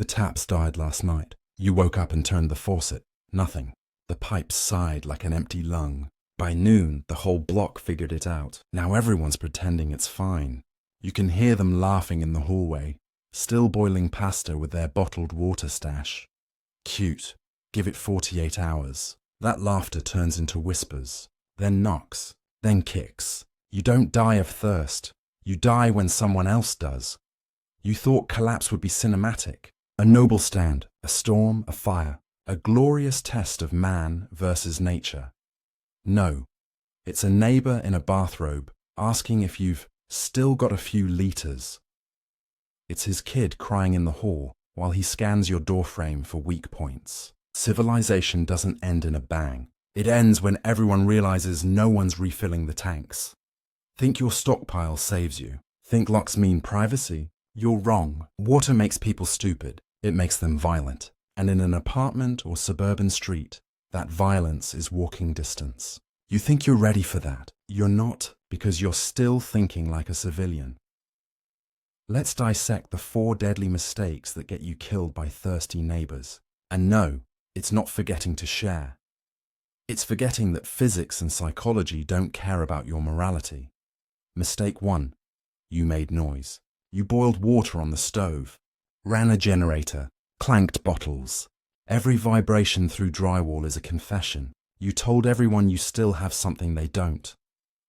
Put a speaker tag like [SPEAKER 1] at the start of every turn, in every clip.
[SPEAKER 1] The taps died last night. You woke up and turned the faucet. Nothing. The pipes sighed like an empty lung. By noon, the whole block figured it out. Now everyone's pretending it's fine. You can hear them laughing in the hallway, still boiling pasta with their bottled water stash. Cute. Give it 48 hours. That laughter turns into whispers, then knocks, then kicks. You don't die of thirst. You die when someone else does. You thought collapse would be cinematic. A noble stand, a storm, a fire, a glorious test of man versus nature. No, it's a neighbor in a bathrobe asking if you've still got a few liters. It's his kid crying in the hall while he scans your doorframe for weak points. Civilization doesn't end in a bang. It ends when everyone realizes no one's refilling the tanks. Think your stockpile saves you. Think locks mean privacy? You're wrong. Water makes people stupid. It makes them violent. And in an apartment or suburban street, that violence is walking distance. You think you're ready for that. You're not, because you're still thinking like a civilian. Let's dissect the 4 deadly mistakes that get you killed by thirsty neighbors. And no, it's not forgetting to share. It's forgetting that physics and psychology don't care about your morality. Mistake 1. You made noise. You boiled water on the stove, ran a generator, clanked bottles. Every vibration through drywall is a confession. You told everyone you still have something they don't.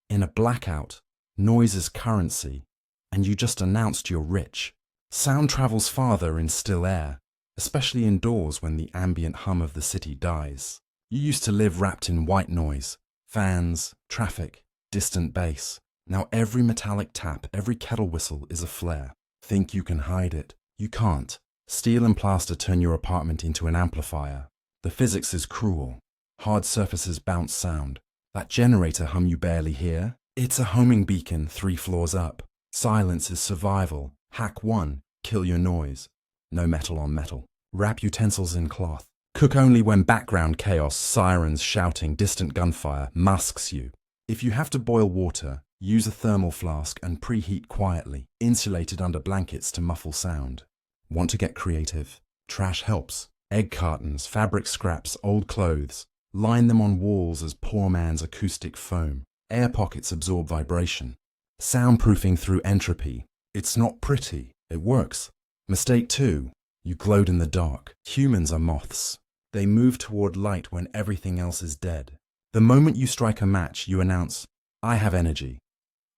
[SPEAKER 1] In a blackout, noise is currency, and you just announced you're rich. Sound travels farther in still air, especially indoors when the ambient hum of the city dies. You used to live wrapped in white noise, fans, traffic, distant bass. Now every metallic tap, every kettle whistle is a flare. Think you can hide it. You can't. Steel and plaster turn your apartment into an amplifier. The physics is cruel. Hard surfaces bounce sound. That generator hum you barely hear? It's a homing beacon 3 floors up. Silence is survival. Hack 1. Kill your noise. No metal on metal. Wrap utensils in cloth. Cook only when background chaos, sirens, shouting, distant gunfire masks you. If you have to boil water, use a thermal flask and preheat quietly, insulated under blankets to muffle sound. Want to get creative? Trash helps. Egg cartons, fabric scraps, old clothes. Line them on walls as poor man's acoustic foam. Air pockets absorb vibration. Soundproofing through entropy. It's not pretty. It works. Mistake 2. You glowed in the dark. Humans are moths. They move toward light when everything else is dead. The moment you strike a match, you announce, I have energy.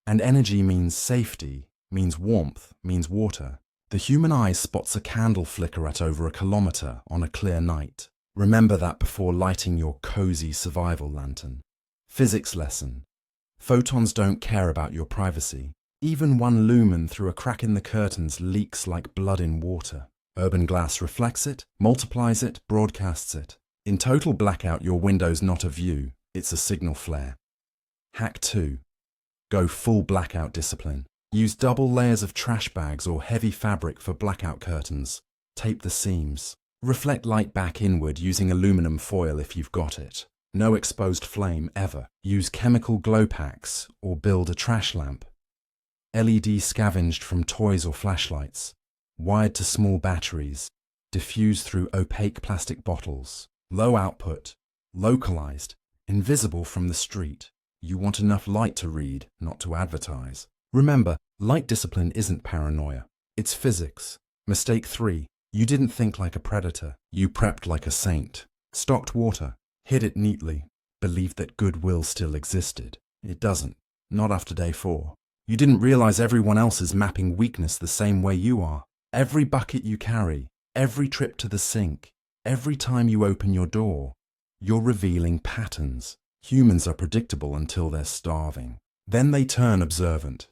[SPEAKER 1] And energy means safety, means warmth, means water. The human eye spots a candle flicker at over a kilometer on a clear night. Remember that before lighting your cozy survival lantern. Physics lesson. Photons don't care about your privacy. Even 1 lumen through a crack in the curtains leaks like blood in water. Urban glass reflects it, multiplies it, broadcasts it. In total blackout, your window's not a view, it's a signal flare. Hack 2. Go full blackout discipline. Use double layers of trash bags or heavy fabric for blackout curtains. Tape the seams. Reflect light back inward using aluminum foil if you've got it. No exposed flame ever. Use chemical glow packs or build a trash lamp. LED scavenged from toys or flashlights. Wired to small batteries. Diffused through opaque plastic bottles. Low output. Localized. Invisible from the street. You want enough light to read, not to advertise. Remember, light discipline isn't paranoia. It's physics. Mistake 3. You didn't think like a predator. You prepped like a saint. Stocked water. Hid it neatly. Believed that goodwill still existed. It doesn't. Not after day 4. You didn't realize everyone else is mapping weakness the same way you are. Every bucket you carry, every trip to the sink, every time you open your door, you're revealing patterns. Humans are predictable until they're starving. Then they turn observant.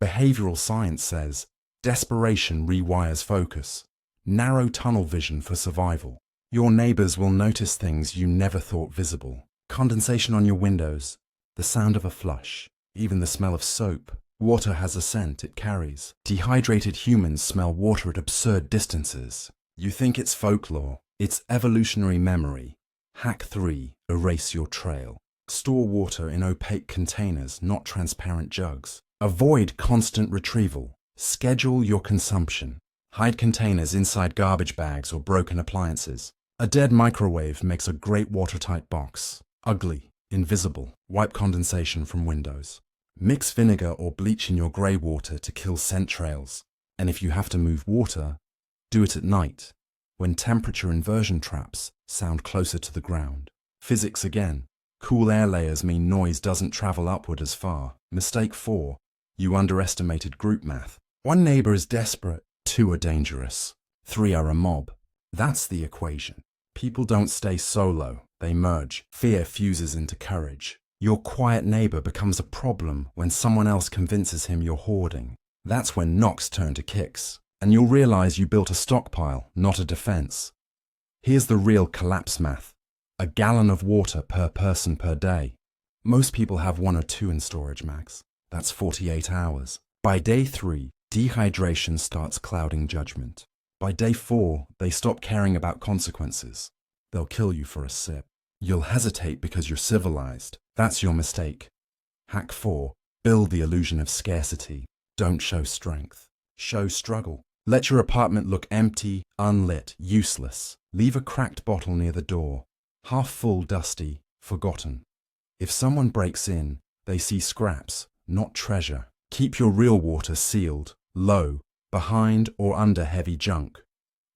[SPEAKER 1] Behavioral science says, desperation rewires focus. Narrow tunnel vision for survival. Your neighbors will notice things you never thought visible. Condensation on your windows, the sound of a flush, even the smell of soap. Water has a scent it carries. Dehydrated humans smell water at absurd distances. You think it's folklore. It's evolutionary memory. Hack 3. Erase your trail. Store water in opaque containers, not transparent jugs. Avoid constant retrieval. Schedule your consumption. Hide containers inside garbage bags or broken appliances. A dead microwave makes a great watertight box. Ugly, invisible, wipe condensation from windows. Mix vinegar or bleach in your grey water to kill scent trails. And if you have to move water, do it at night, when temperature inversion traps sound closer to the ground. Physics again. Cool air layers mean noise doesn't travel upward as far. Mistake 4. You underestimated group math. 1 neighbor is desperate, 2 are dangerous, 3 are a mob. That's the equation. People don't stay solo, they merge. Fear fuses into courage. Your quiet neighbor becomes a problem when someone else convinces him you're hoarding. That's when knocks turn to kicks, and you'll realize you built a stockpile, not a defense. Here's the real collapse math. A gallon of water per person per day. Most people have 1 or 2 in storage max. That's 48 hours. By day 3, dehydration starts clouding judgment. By day 4, they stop caring about consequences. They'll kill you for a sip. You'll hesitate because you're civilized. That's your mistake. Hack 4. Build the illusion of scarcity. Don't show strength. Show struggle. Let your apartment look empty, unlit, useless. Leave a cracked bottle near the door. Half full, dusty, forgotten. If someone breaks in, they see scraps, not treasure. Keep your real water sealed, low, behind or under heavy junk.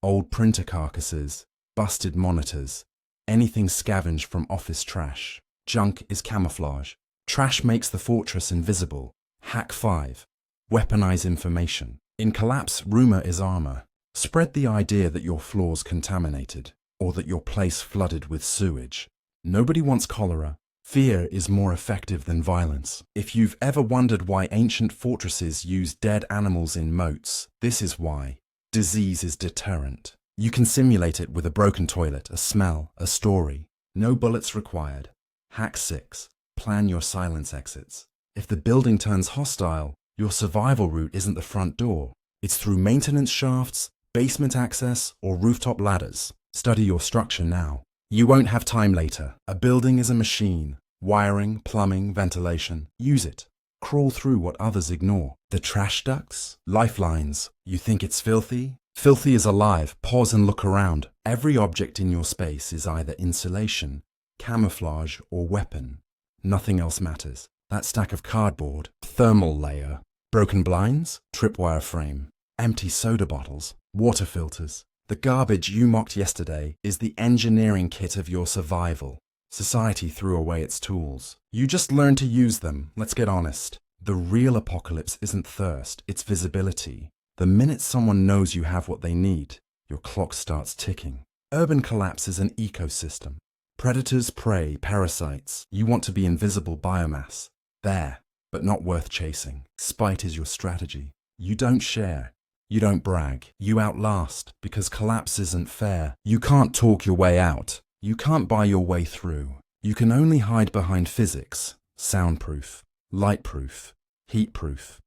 [SPEAKER 1] Old printer carcasses, busted monitors, anything scavenged from office trash. Junk is camouflage. Trash makes the fortress invisible. Hack 5. Weaponize information. In collapse, rumor is armor. Spread the idea that your floor's contaminated, or that your place flooded with sewage. Nobody wants cholera. Fear is more effective than violence. If you've ever wondered why ancient fortresses use dead animals in moats, this is why. Disease is deterrent. You can simulate it with a broken toilet, a smell, a story. No bullets required. Hack 6. Plan your silence exits. If the building turns hostile, your survival route isn't the front door. It's through maintenance shafts, basement access, or rooftop ladders. Study your structure now. You won't have time later. A building is a machine. Wiring, plumbing, ventilation. Use it. Crawl through what others ignore. The trash ducts? Lifelines. You think it's filthy? Filthy is alive. Pause and look around. Every object in your space is either insulation, camouflage, or weapon. Nothing else matters. That stack of cardboard, thermal layer, broken blinds, tripwire frame, empty soda bottles, water filters. The garbage you mocked yesterday is the engineering kit of your survival. Society threw away its tools. You just learned to use them, let's get honest. The real apocalypse isn't thirst, it's visibility. The minute someone knows you have what they need, your clock starts ticking. Urban collapse is an ecosystem. Predators, prey, parasites. You want to be invisible biomass. There, but not worth chasing. Spite is your strategy. You don't share. You don't brag. You outlast, because collapse isn't fair. You can't talk your way out. You can't buy your way through. You can only hide behind physics, soundproof, lightproof, heatproof.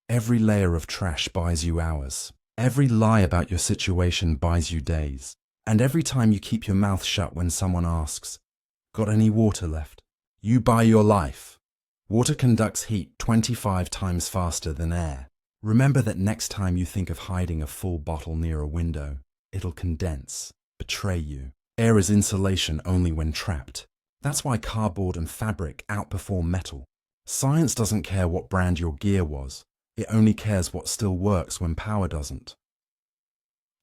[SPEAKER 1] Every layer of trash buys you hours. Every lie about your situation buys you days. And every time you keep your mouth shut when someone asks, "Got any water left?" you buy your life. Water conducts heat 25 times faster than air. Remember that next time you think of hiding a full bottle near a window, it'll condense, betray you. Air is insulation only when trapped. That's why cardboard and fabric outperform metal. Science doesn't care what brand your gear was. It only cares what still works when power doesn't.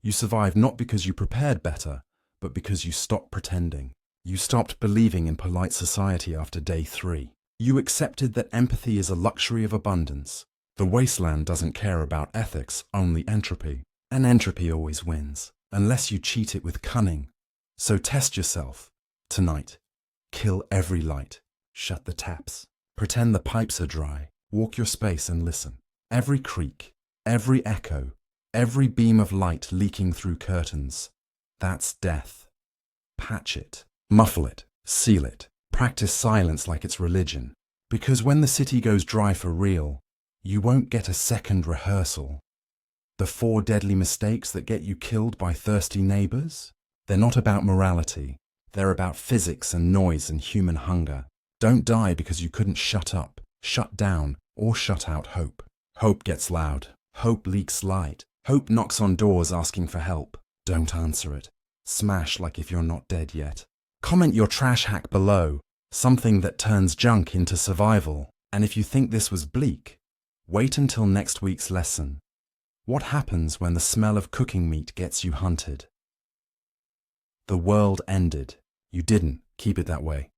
[SPEAKER 1] You survived not because you prepared better, but because you stopped pretending. You stopped believing in polite society after day 3. You accepted that empathy is a luxury of abundance. The wasteland doesn't care about ethics, only entropy. And entropy always wins, unless you cheat it with cunning. So test yourself. Tonight, kill every light. Shut the taps. Pretend the pipes are dry. Walk your space and listen. Every creak, every echo, every beam of light leaking through curtains. That's death. Patch it. Muffle it. Seal it. Practice silence like it's religion. Because when the city goes dry for real, you won't get a second rehearsal. The 4 deadly mistakes that get you killed by thirsty neighbors? They're not about morality. They're about physics and noise and human hunger. Don't die because you couldn't shut up, shut down, or shut out hope. Hope gets loud. Hope leaks light. Hope knocks on doors asking for help. Don't answer it. Smash like if you're not dead yet. Comment your trash hack below, something that turns junk into survival. And if you think this was bleak, wait until next week's lesson. What happens when the smell of cooking meat gets you hunted? The world ended. You didn't. Keep it that way.